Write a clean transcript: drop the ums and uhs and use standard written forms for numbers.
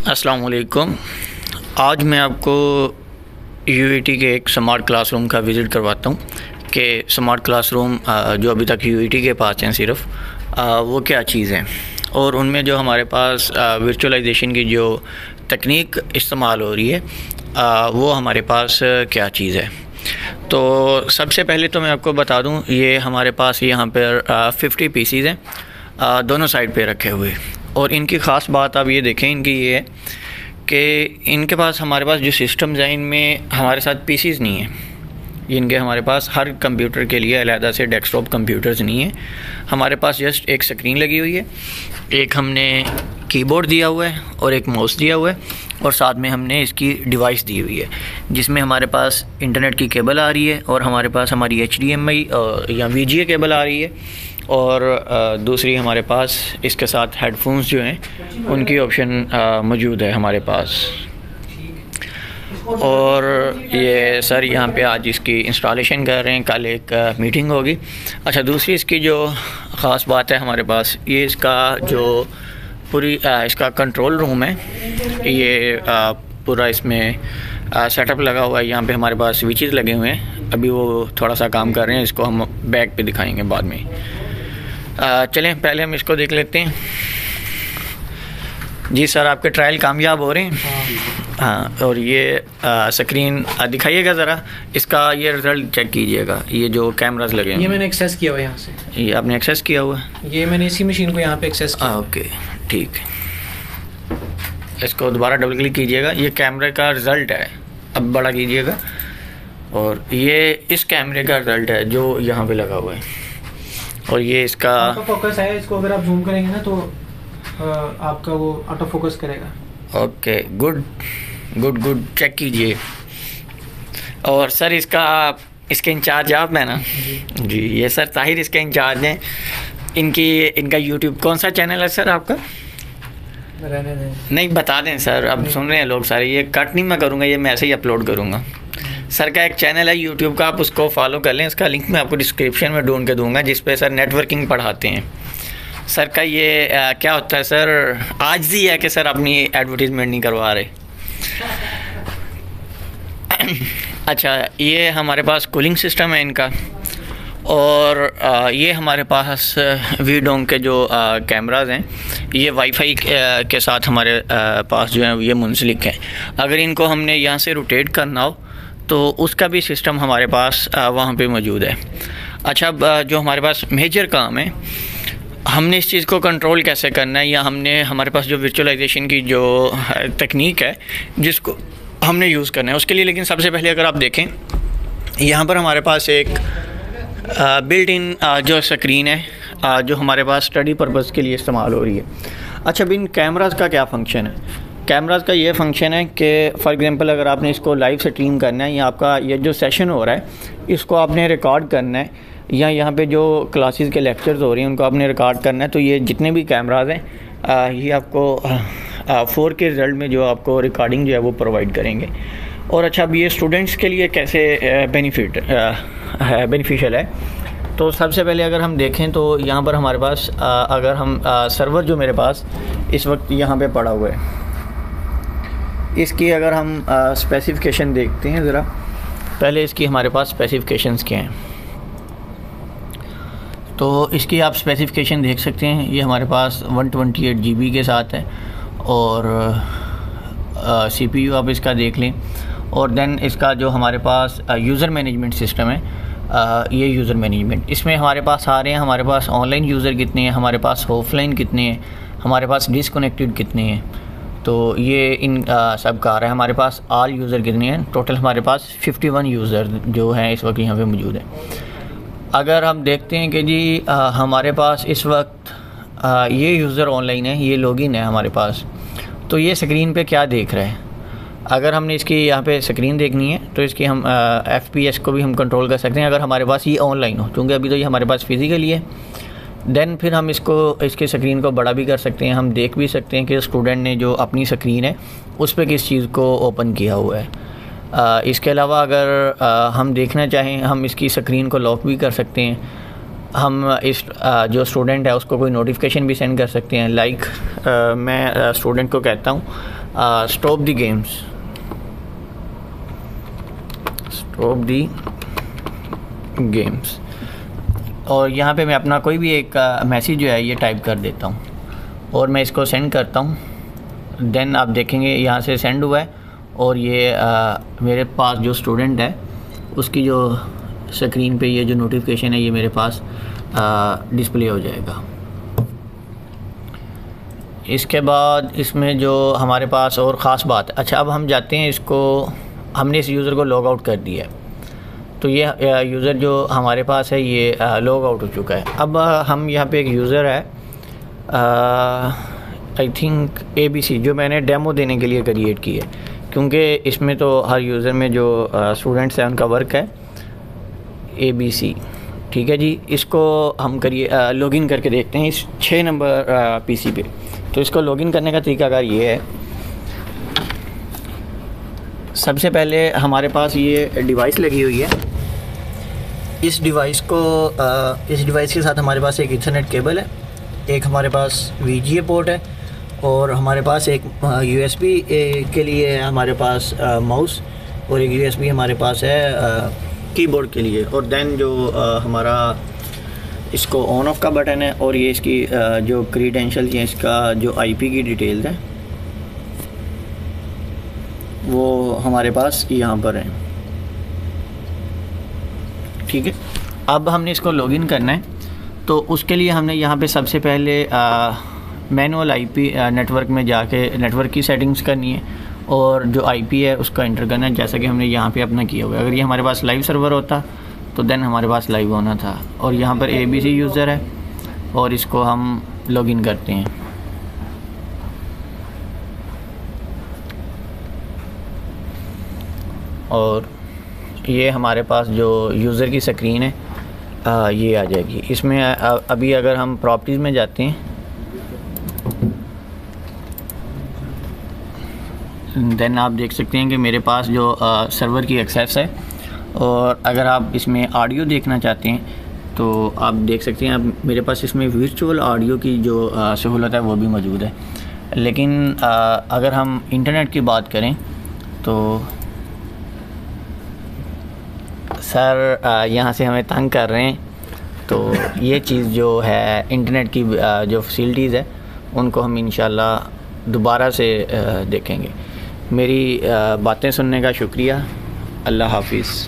अस्सलाम वालेकुम। आज मैं आपको यूईटी के एक स्मार्ट क्लासरूम का विज़िट करवाता हूँ कि स्मार्ट क्लासरूम जो अभी तक यूईटी के पास हैं सिर्फ वो क्या चीज़ है और उनमें जो हमारे पास वर्चुअलाइजेशन की जो तकनीक इस्तेमाल हो रही है वो हमारे पास क्या चीज़ है। तो सबसे पहले तो मैं आपको बता दूँ, ये हमारे पास यहाँ पर 50 पीसीज़ हैं दोनों साइड पे रखे हुए। और इनकी ख़ास बात आप ये देखें, इनकी ये है कि इनके पास हमारे पास जो सिस्टम्स हैं इनमें हमारे साथ पीसीज़ नहीं है। इनके हमारे पास हर कंप्यूटर के लिए अलहदा से डेस्कटॉप कंप्यूटर्स नहीं है। हमारे पास जस्ट एक स्क्रीन लगी हुई है, एक हमने कीबोर्ड दिया हुआ है और एक माउस दिया हुआ है और साथ में हमने इसकी डिवाइस दी हुई है जिसमें हमारे पास इंटरनेट की केबल आ रही है और हमारे पास हमारी HDMI या VGA केबल आ रही है और दूसरी हमारे पास इसके साथ हेडफोन्स जो हैं उनकी ऑप्शन मौजूद है हमारे पास। और ये सर यहाँ पे आज इसकी इंस्टॉलेशन कर रहे हैं, कल एक मीटिंग होगी। अच्छा, दूसरी इसकी जो ख़ास बात है हमारे पास, ये इसका जो पूरी इसका कंट्रोल रूम है, ये पूरा इसमें सेटअप लगा हुआ है। यहाँ पे हमारे पास स्विचेस लगे हुए हैं, अभी वो थोड़ा सा काम कर रहे हैं, इसको हम बैक पे दिखाएंगे बाद में। चलें पहले हम इसको देख लेते हैं। जी सर, आपके ट्रायल कामयाब हो रहे हैं? हाँ, और ये स्क्रीन दिखाइएगा ज़रा, इसका ये रिज़ल्ट चेक कीजिएगा। ये जो कैमरास लगे हैं, ये मैंने एक्सेस किया हुआ है यहाँ से। ये आपने एक्सेस किया हुआ है? ये मैंने इसी मशीन को यहाँ पे एक्सेस किया। ओके, ठीक है। इसको दोबारा डबल क्लिक कीजिएगा, ये कैमरे का रिज़ल्ट है। अब बड़ा कीजिएगा और ये इस कैमरे का रिज़ल्ट है जो यहाँ पे लगा हुआ है। और ये इसका फोकस है, इसको अगर आप जूम करेंगे ना तो आपका वो ऑटो फोकस करेगा। Okay, good good good, check कीजिए। और सर इसके इंचार्ज आप हैं ना? जी, ये सर ताहिर इसके इंचार्ज हैं। इनका यूट्यूब कौन सा चैनल है सर आपका? रहने दें, नहीं बता दें सर, अब सुन रहे हैं लोग सारे। ये कट नहीं मैं करूँगा, ये मैं ऐसे ही अपलोड करूँगा। सर का एक चैनल है यूट्यूब का, आप उसको फॉलो कर लें। उसका लिंक मैं आपको डिस्क्रिप्शन में ढूंढ के दूंगा, जिस पे सर नेटवर्किंग पढ़ाते हैं। सर का ये क्या होता है सर, आजिज़ी है कि सर अपनी एडवर्टीज़मेंट नहीं करवा रहे। अच्छा, ये हमारे पास कूलिंग सिस्टम है इनका। और ये हमारे पास वीडोंग के जो कैमराज हैं, ये वाईफाई के साथ हमारे पास जो है ये मुंसलिक हैं। अगर इनको हमने यहाँ से रोटेट करना हो तो उसका भी सिस्टम हमारे पास वहाँ पे मौजूद है। अच्छा, जो हमारे पास मेजर काम है, हमने इस चीज़ को कंट्रोल कैसे करना है, या हमारे पास जो वर्चुअलाइजेशन की जो तकनीक है जिसको हमने यूज़ करना है उसके लिए। लेकिन सबसे पहले अगर आप देखें, यहाँ पर हमारे पास एक बिल्ट इन जो स्क्रीन है जो हमारे पास स्टडी पर्पज़ के लिए इस्तेमाल हो रही है। अच्छा, अब इन कैमराज का क्या फ़ंक्शन है? कैमराज का ये फंक्शन है कि फॉर एग्ज़ाम्पल अगर आपने इसको लाइव स्ट्रीम करना है, या आपका ये जो सेशन हो रहा है इसको आपने रिकॉर्ड करना है, या यहाँ पे जो क्लासेस के लेक्चर्स हो रहे हैं उनको आपने रिकॉर्ड करना है, तो ये जितने भी कैमराज हैं ये आपको 4K रिज़ल्ट में जो आपको रिकॉर्डिंग जो है वो प्रोवाइड करेंगे। और अच्छा, अब ये स्टूडेंट्स के लिए कैसे बेनिफिशियल है, तो सबसे पहले अगर हम देखें तो यहाँ पर हमारे पास अगर हम सर्वर जो मेरे पास इस वक्त यहाँ पे पड़ा हुआ है, इसकी अगर हम स्पेसिफ़िकेशन देखते हैं ज़रा, पहले इसकी हमारे पास स्पेसिफ़िकेशंस क्या हैं। तो इसकी आप स्पेसिफ़िकेशन देख सकते हैं, ये हमारे पास 128 GB के साथ है। और CPU आप इसका देख लें। और देन इसका जो हमारे पास यूज़र मैनेजमेंट सिस्टम है, ये यूज़र मैनेजमेंट, इसमें हमारे पास आ रहे हैं हमारे पास ऑनलाइन यूज़र कितने हैं, हमारे पास ऑफलाइन कितने हैं, हमारे पास डिसकनेक्टेड कितने हैं। तो ये इन सब का आ रहा है। हमारे पास ऑल यूज़र कितने हैं, टोटल हमारे पास 51 यूज़र जो हैं इस वक्त यहाँ पे मौजूद है। अगर हम देखते हैं कि जी हमारे पास इस वक्त ये यूज़र ऑनलाइन है, ये लॉगिन है हमारे पास, तो ये स्क्रीन पे क्या देख रहा है। अगर हमने इसकी यहाँ पे स्क्रीन देखनी है तो इसकी हम FPS को भी हम कंट्रोल कर सकते हैं अगर हमारे पास ये ऑनलाइन हो, क्योंकि अभी तो ये हमारे पास फिज़िकली है। देन फिर हम इसकी स्क्रीन को बड़ा भी कर सकते हैं। हम देख भी सकते हैं कि स्टूडेंट ने जो अपनी स्क्रीन है उस पर किस चीज़ को ओपन किया हुआ है। इसके अलावा अगर हम देखना चाहें, हम इसकी स्क्रीन को लॉक भी कर सकते हैं। हम इस जो स्टूडेंट है उसको कोई नोटिफिकेशन भी सेंड कर सकते हैं। लाइक मैं स्टूडेंट को कहता हूँ stop the games, stop the games, और यहाँ पे मैं अपना कोई भी एक मैसेज जो है ये टाइप कर देता हूँ और मैं इसको सेंड करता हूँ। देन आप देखेंगे यहाँ से सेंड हुआ है और ये मेरे पास जो स्टूडेंट है उसकी जो स्क्रीन पे ये जो नोटिफिकेशन है ये मेरे पास डिस्प्ले हो जाएगा। इसके बाद इसमें जो हमारे पास और ख़ास बात, अच्छा अब हम जाते हैं इसको, हमने इस यूज़र को लॉग आउट कर दिया है, तो ये यूज़र जो हमारे पास है ये लॉग आउट हो चुका है। अब हम यहाँ पे एक यूज़र है आई थिंक ABC, जो मैंने डेमो देने के लिए क्रिएट की है, क्योंकि इसमें तो हर यूज़र में जो स्टूडेंट्स हैं उनका वर्क है ABC। ठीक है जी, इसको हम करिए लॉगिन करके देखते हैं इस 6 नंबर PC पे। तो इसको लॉगिन करने का तरीकाकार ये है, सबसे पहले हमारे पास ये डिवाइस लगी हुई है। इस डिवाइस के साथ हमारे पास एक ईथरनेट केबल है, एक हमारे पास VGA पोर्ट है और हमारे पास एक USB के लिए हमारे पास माउस और एक USB हमारे पास है कीबोर्ड के लिए। और देन जो हमारा इसको ऑन ऑफ का बटन है और ये इसकी जो क्रीडेंशियल या इसका जो IP की डिटेल्स है वो हमारे पास यहाँ पर है। ठीक है, अब हमने इसको लॉगिन करना है, तो उसके लिए हमने यहाँ पे सबसे पहले मैनुअल IP नेटवर्क में जाके नेटवर्क की सेटिंग्स करनी है और जो IP है उसका एंटर करना है, जैसा कि हमने यहाँ पे अपना किया हुआ है। अगर ये हमारे पास लाइव सर्वर होता तो देन हमारे पास लाइव होना था। और यहाँ पर ABC यूज़र है और इसको हम लॉगिन करते हैं। और ये हमारे पास जो यूज़र की स्क्रीन है ये आ जाएगी। इसमें अभी अगर हम प्रॉपर्टीज़ में जाते हैं, देन आप देख सकते हैं कि मेरे पास जो सर्वर की एक्सेस है। और अगर आप इसमें ऑडियो देखना चाहते हैं तो आप देख सकते हैं, अब मेरे पास इसमें वर्चुअल ऑडियो की जो सहूलत है वो भी मौजूद है। लेकिन अगर हम इंटरनेट की बात करें तो सर यहाँ से हमें तंग कर रहे हैं, तो ये चीज़ जो है इंटरनेट की जो फैसिलिटीज़ है उनको हम इंशाल्लाह दोबारा से देखेंगे। मेरी बातें सुनने का शुक्रिया। अल्लाह हाफिज़।